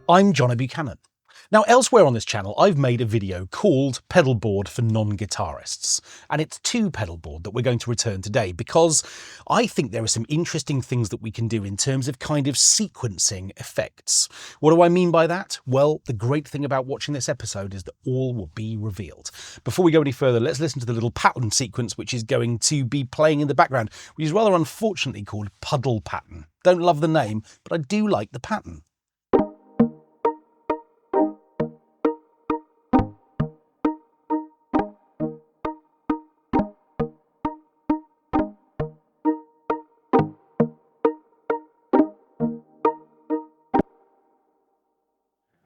I'm Johnny Buchanan. Now, elsewhere on this channel, I've made a video called Pedalboard for Non-Guitarists, and it's to Pedalboard that we're going to return today because I think there are some interesting things that we can do in terms of kind of sequencing effects. What do I mean by that? Well, the great thing about watching this episode is that all will be revealed. Before we go any further, let's listen to the little pattern sequence which is going to be playing in the background, which is rather unfortunately called Puddle Pattern. Don't love the name, but I do like the pattern.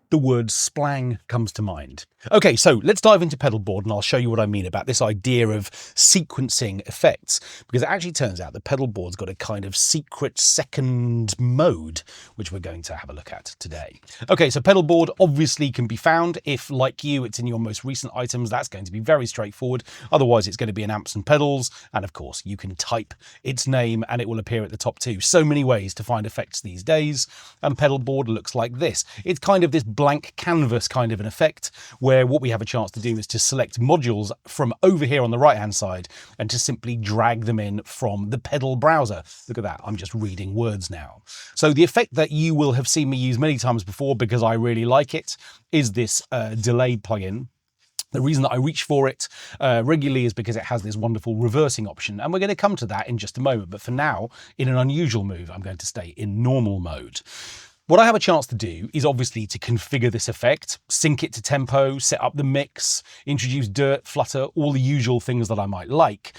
The word splang comes to mind. Okay, so let's dive into Pedalboard and I'll show you what I mean about this idea of sequencing effects, because it actually turns out that Pedalboard's got a kind of secret second mode, which we're going to have a look at today. Okay, so Pedalboard obviously can be found. If, like you, it's in your most recent items, that's going to be very straightforward. Otherwise, it's going to be in amps and pedals. And of course, you can type its name and it will appear at the top too. So many ways to find effects these days. And Pedalboard looks like this. It's kind of this blank canvas kind of an effect where what we have a chance to do is to select modules from over here on the right hand side and to simply drag them in from the pedal browser. Look at that, I'm just reading words now. So the effect that you will have seen me use many times before because I really like it is this delay plugin. The reason that I reach for it regularly is because it has this wonderful reversing option, and we're going to come to that in just a moment. But for now, in an unusual move, I'm going to stay in normal mode. What I have a chance to do is obviously to configure this effect, sync it to tempo, set up the mix, introduce dirt, flutter, all the usual things that I might like.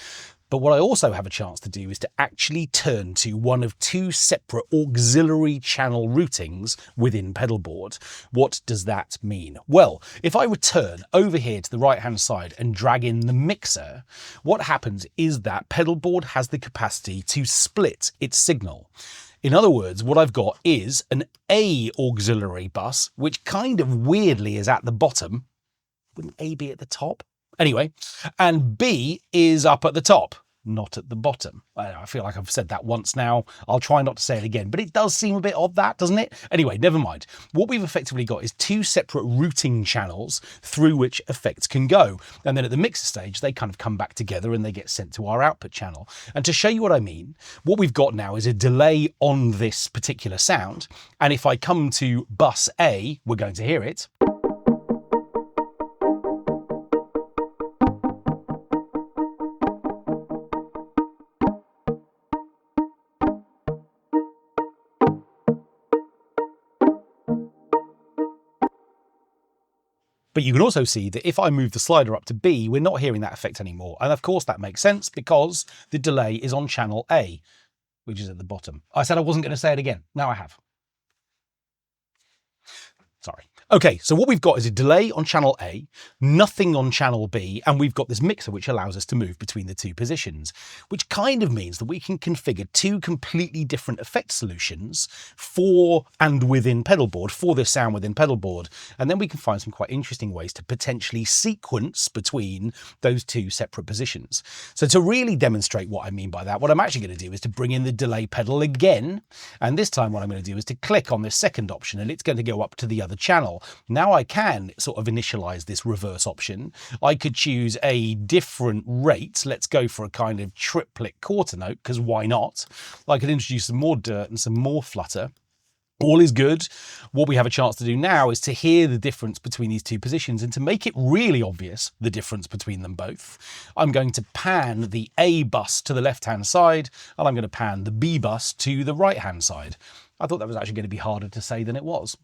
But what I also have a chance to do is to actually turn to one of two separate auxiliary channel routings within Pedalboard. What does that mean? Well, if I return over here to the right-hand side and drag in the mixer, what happens is that Pedalboard has the capacity to split its signal. In other words, what I've got is an A auxiliary bus, which kind of weirdly is at the bottom. Wouldn't A be at the top? Anyway, and B is up at the top, not at the bottom. I feel like I've said that once now. I'll try not to say it again, but it does seem a bit odd, that, doesn't it? Anyway, never mind. What we've effectively got is two separate routing channels through which effects can go. And then at the mixer stage, they kind of come back together and they get sent to our output channel. And to show you what I mean, what we've got now is a delay on this particular sound. And if I come to bus A, we're going to hear it. But you can also see that if I move the slider up to B, we're not hearing that effect anymore. And of course that makes sense because the delay is on channel A, which is at the bottom. I said I wasn't going to say it again. Now I have. Sorry. Okay, so what we've got is a delay on channel A, nothing on channel B, and we've got this mixer which allows us to move between the two positions, which kind of means that we can configure two completely different effect solutions for and within Pedalboard, for this sound within Pedalboard, and then we can find some quite interesting ways to potentially sequence between those two separate positions. So to really demonstrate what I mean by that, what I'm actually going to do is to bring in the delay pedal again, and this time what I'm going to do is to click on this second option and it's going to go up to the other channel. Now I can sort of initialize this reverse option. I could choose a different rate. Let's go for a kind of triplet quarter note, because why not? I could introduce some more dirt and some more flutter. All is good. What we have a chance to do now is to hear the difference between these two positions, and to make it really obvious, the difference between them both, I'm going to pan the A bus to the left-hand side, and I'm going to pan the B bus to the right-hand side. I thought that was actually going to be harder to say than it was.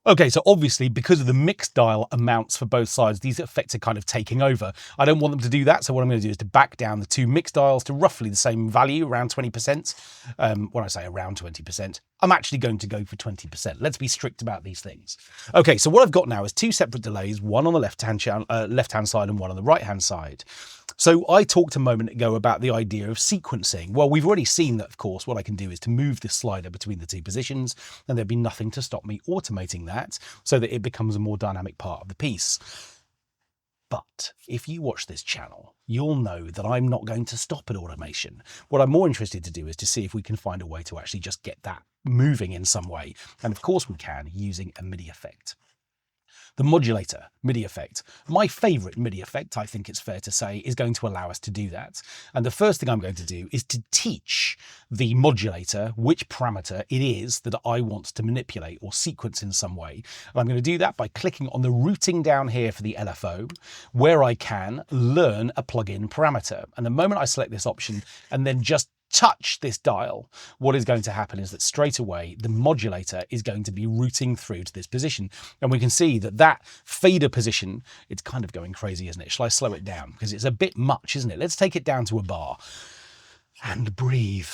Okay, so obviously because of the mix dial amounts for both sides, these effects are kind of taking over. I don't want them to do that, so what I'm going to do is to back down the two mix dials to roughly the same value, around 20%. When I say around 20%, I'm actually going to go for 20%. Let's be strict about these things. Okay, so what I've got now is two separate delays, one on the left-hand side and one on the right-hand side. So I talked a moment ago about the idea of sequencing. Well, we've already seen that, of course, what I can do is to move this slider between the two positions, and there'd be nothing to stop me automating that so that it becomes a more dynamic part of the piece. But if you watch this channel, you'll know that I'm not going to stop at automation. What I'm more interested to do is to see if we can find a way to actually just get that moving in some way. And of course we can, using a MIDI effect. The Modulator MIDI effect, my favorite MIDI effect, I think it's fair to say, is going to allow us to do that. And the first thing I'm going to do is to teach the Modulator which parameter it is that I want to manipulate or sequence in some way. And I'm going to do that by clicking on the routing down here for the LFO, where I can learn a plugin parameter. And the moment I select this option and then just touch this dial, what is going to happen is that straight away the modulator is going to be routing through to this position, and we can see that that fader position, it's kind of going crazy, isn't it? Shall I slow it down? Because it's a bit much, isn't it? Let's take it down to a bar and breathe.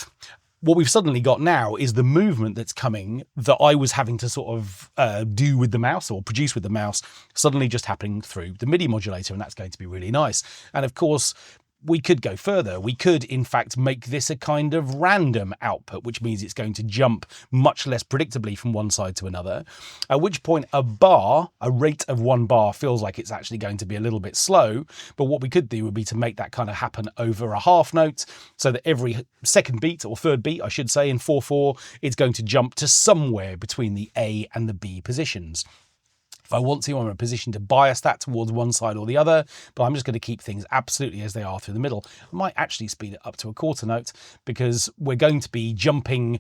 What we've suddenly got now is the movement that's coming that I was having to sort of do with the mouse or produce with the mouse, suddenly just happening through the MIDI modulator, and that's going to be really nice. And of course, we could go further. We could, in fact, make this a kind of random output, which means it's going to jump much less predictably from one side to another, at which point a rate of 1 bar feels like it's actually going to be a little bit slow. But what we could do would be to make that kind of happen over a half note, so that every second beat, or third beat, I should say, in 4/4, it's going to jump to somewhere between the A and the B positions. If I want to, I'm in a position to bias that towards one side or the other, but I'm just going to keep things absolutely as they are through the middle. I might actually speed it up to a quarter note, because we're going to be jumping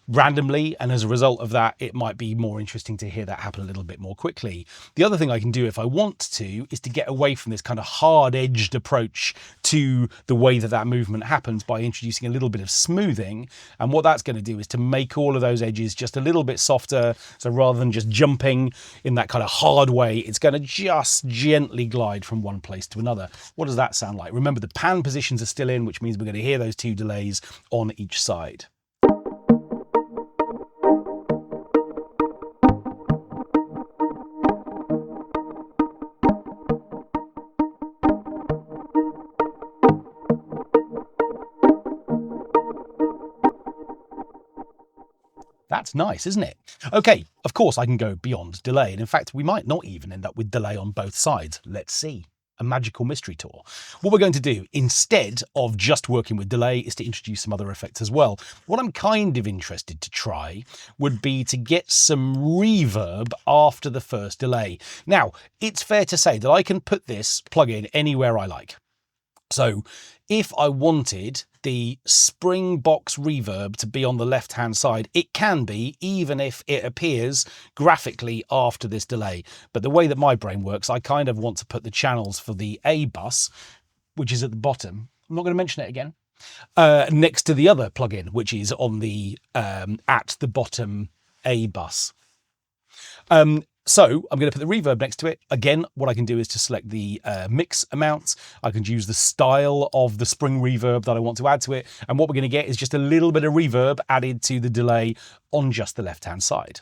randomly, and as a result of that, it might be more interesting to hear that happen a little bit more quickly. The other thing I can do if I want to is to get away from this kind of hard-edged approach to the way that that movement happens by introducing a little bit of smoothing, and what that's going to do is to make all of those edges just a little bit softer. So rather than just jumping in that kind of hard way, it's going to just gently glide from one place to another. What does that sound like? Remember, the pan positions are still in, which means we're going to hear those two delays on each side. That's nice, isn't it? Okay, of course I can go beyond delay, and in fact we might not even end up with delay on both sides. Let's see. A magical mystery tour. What we're going to do, instead of just working with delay, is to introduce some other effects as well. What I'm kind of interested to try would be to get some reverb after the first delay. Now, it's fair to say that I can put this plugin anywhere I like. So if I wanted the spring box reverb to be on the left hand side, it can be, even if it appears graphically after this delay. But the way that my brain works, I kind of want to put the channels for the A bus, which is at the bottom, I'm not going to mention it again, next to the other plugin, which is on the at the bottom A bus. So I'm going to put the reverb next to it. Again, what I can do is to select the mix amount. I can choose the style of the spring reverb that I want to add to it. And what we're going to get is just a little bit of reverb added to the delay on just the left-hand side.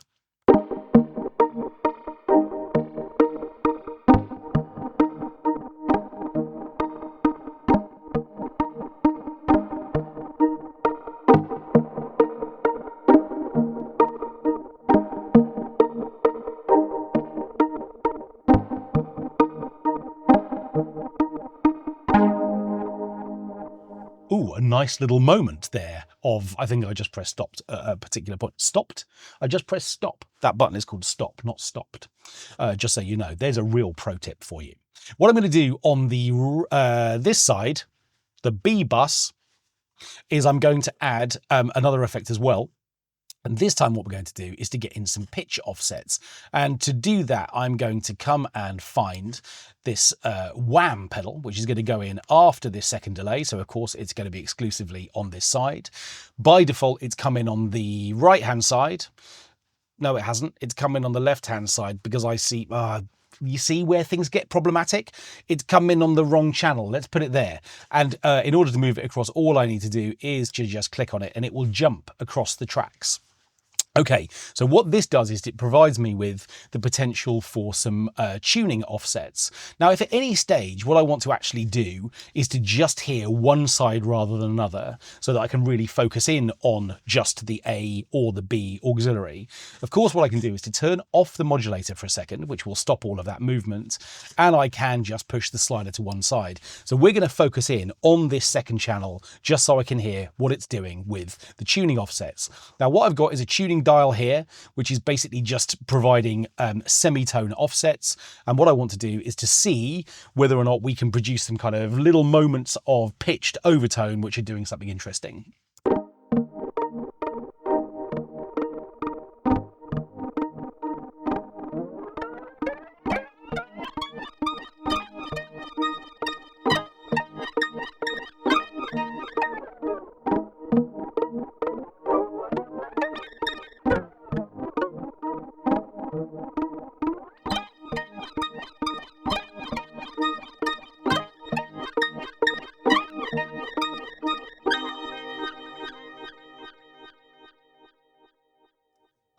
Ooh, a nice little moment there of, I think I just pressed stopped at a particular point. Stopped? I just pressed stop. That button is called stop, not stopped. Just so you know, there's a real pro tip for you. What I'm going to do on the this side, the B bus, is I'm going to add another effect as well. And this time what we're going to do is to get in some pitch offsets. And to do that, I'm going to come and find this wham pedal, which is going to go in after this second delay. So of course it's going to be exclusively on this side. By default, it's come in on the right-hand side. no, it hasn't. It's come in on the left-hand side because I see, you see where things get problematic? It's come in on the wrong channel. Let's put it there. And in order to move it across, all I need to do is to just click on it and it will jump across the tracks. Okay, so what this does is it provides me with the potential for some tuning offsets. Now, if at any stage what I want to actually do is to just hear one side rather than another, so that I can really focus in on just the A or the B auxiliary, of course what I can do is to turn off the modulator for a second, which will stop all of that movement, and I can just push the slider to one side. So we're going to focus in on this second channel just so I can hear what it's doing with the tuning offsets. Now, what I've got is a tuning dial here, which is basically just providing semitone offsets, and what I want to do is to see whether or not we can produce some kind of little moments of pitched overtone which are doing something interesting.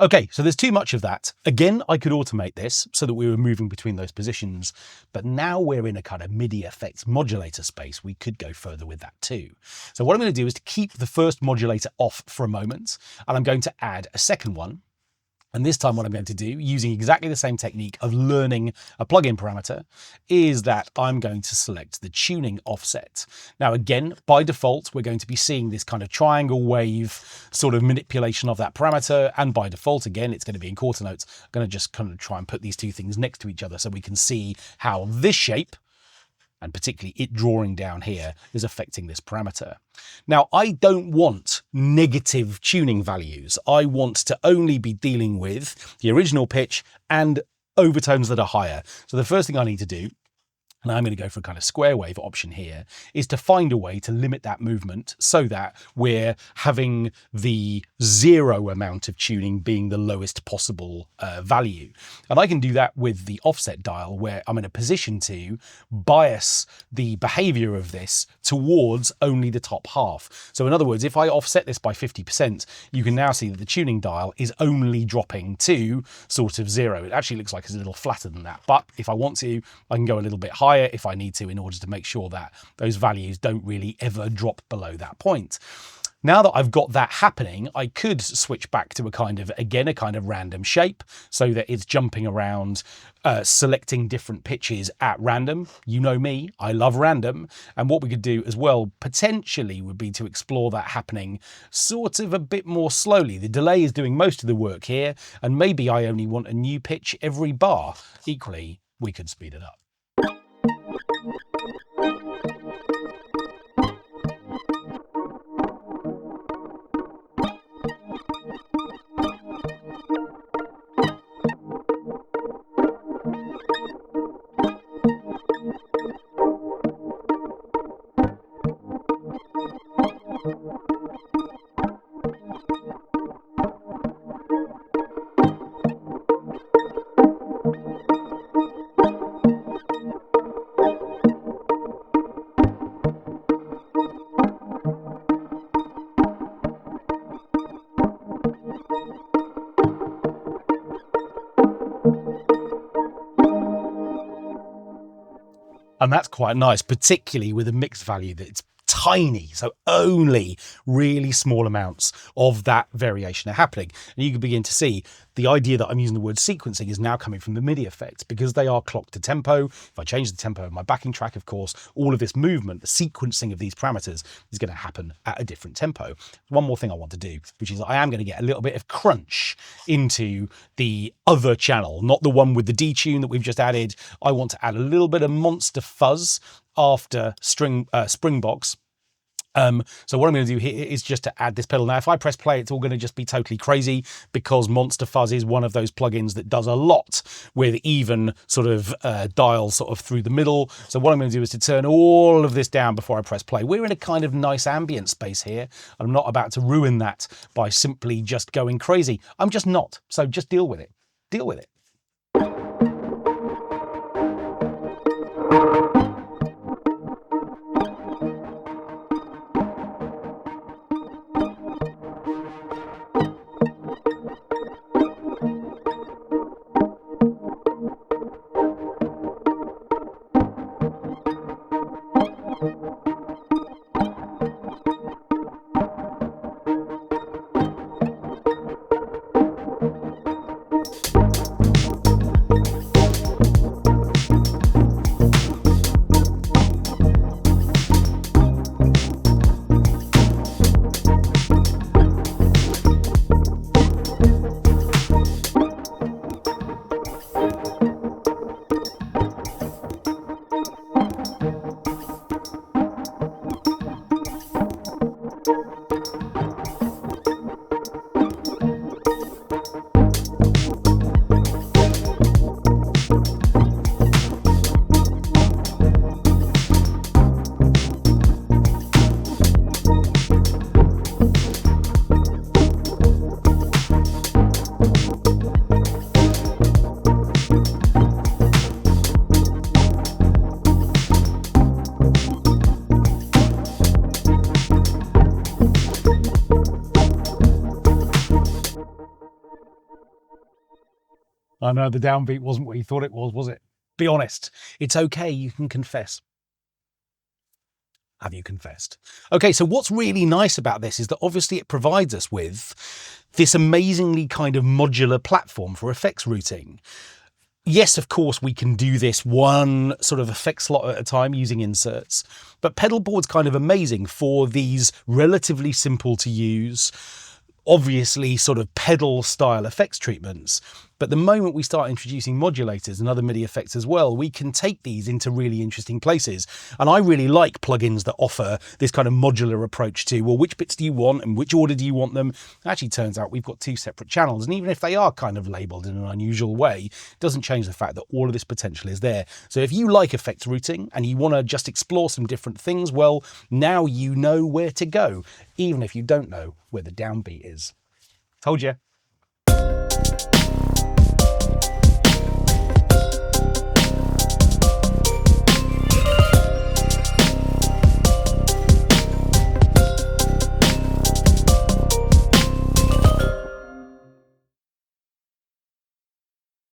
Okay, so there's too much of that. Again, I could automate this so that we were moving between those positions, but now we're in a kind of MIDI FX modulator space. We could go further with that too. So what I'm going to do is to keep the first modulator off for a moment, and I'm going to add a second one. And this time what I'm going to do, using exactly the same technique of learning a plugin parameter, is that I'm going to select the tuning offset. Now again, by default, we're going to be seeing this kind of triangle wave sort of manipulation of that parameter. And by default, again, it's going to be in quarter notes. I'm going to just kind of try and put these two things next to each other so we can see how this shape, and particularly it drawing down here, is affecting this parameter. Now, I don't want negative tuning values. I want to only be dealing with the original pitch and overtones that are higher. So the first thing I need to do, and I'm going to go for a kind of square wave option here, is to find a way to limit that movement so that we're having the zero amount of tuning being the lowest possible value. And I can do that with the offset dial, where I'm in a position to bias the behavior of this towards only the top half. So in other words, if I offset this by 50%, you can now see that the tuning dial is only dropping to sort of zero. It actually looks like it's a little flatter than that. But if I want to, I can go a little bit higher if I need to, in order to make sure that those values don't really ever drop below that point. Now that I've got that happening, I could switch back to a kind of random shape so that it's jumping around, selecting different pitches at random. You know me, I love random. And what we could do as well, potentially, would be to explore that happening sort of a bit more slowly. The delay is doing most of the work here, and maybe I only want a new pitch every bar. Equally, we could speed it up. And that's quite nice, particularly with a mixed value that's tiny, so only really small amounts of that variation are happening. And you can begin to see the idea that I'm using the word sequencing is now coming from the MIDI effects, because they are clocked to tempo. If I change the tempo of my backing track, of course, all of this movement, the sequencing of these parameters, is going to happen at a different tempo. One more thing I want to do, which is I am going to get a little bit of crunch into the other channel, not the one with the detune that we've just added. I want to add a little bit of monster fuzz after Springbox. So what I'm going to do here is just to add this pedal. Now, if I press play, it's all going to just be totally crazy because Monster Fuzz is one of those plugins that does a lot with even sort of dials sort of through the middle. So what I'm going to do is to turn all of this down before I press play. We're in a kind of nice ambient space here. I'm not about to ruin that by simply just going crazy. I'm just not. So just deal with it. Deal with it. I know the downbeat wasn't what you thought it was it? Be honest. It's okay, you can confess. Have you confessed? Okay, so what's really nice about this is that obviously it provides us with this amazingly kind of modular platform for effects routing. Yes, of course, we can do this one sort of effect slot at a time using inserts, but Pedalboard's kind of amazing for these relatively simple to use, obviously sort of pedal style effects treatments. But the moment we start introducing modulators and other MIDI effects as well, we can take these into really interesting places. And I really like plugins that offer this kind of modular approach to, well, which bits do you want and which order do you want them? It actually turns out we've got two separate channels. And even if they are kind of labeled in an unusual way, it doesn't change the fact that all of this potential is there. So if you like effects routing and you want to just explore some different things, well, now you know where to go, even if you don't know where the downbeat is. Told you.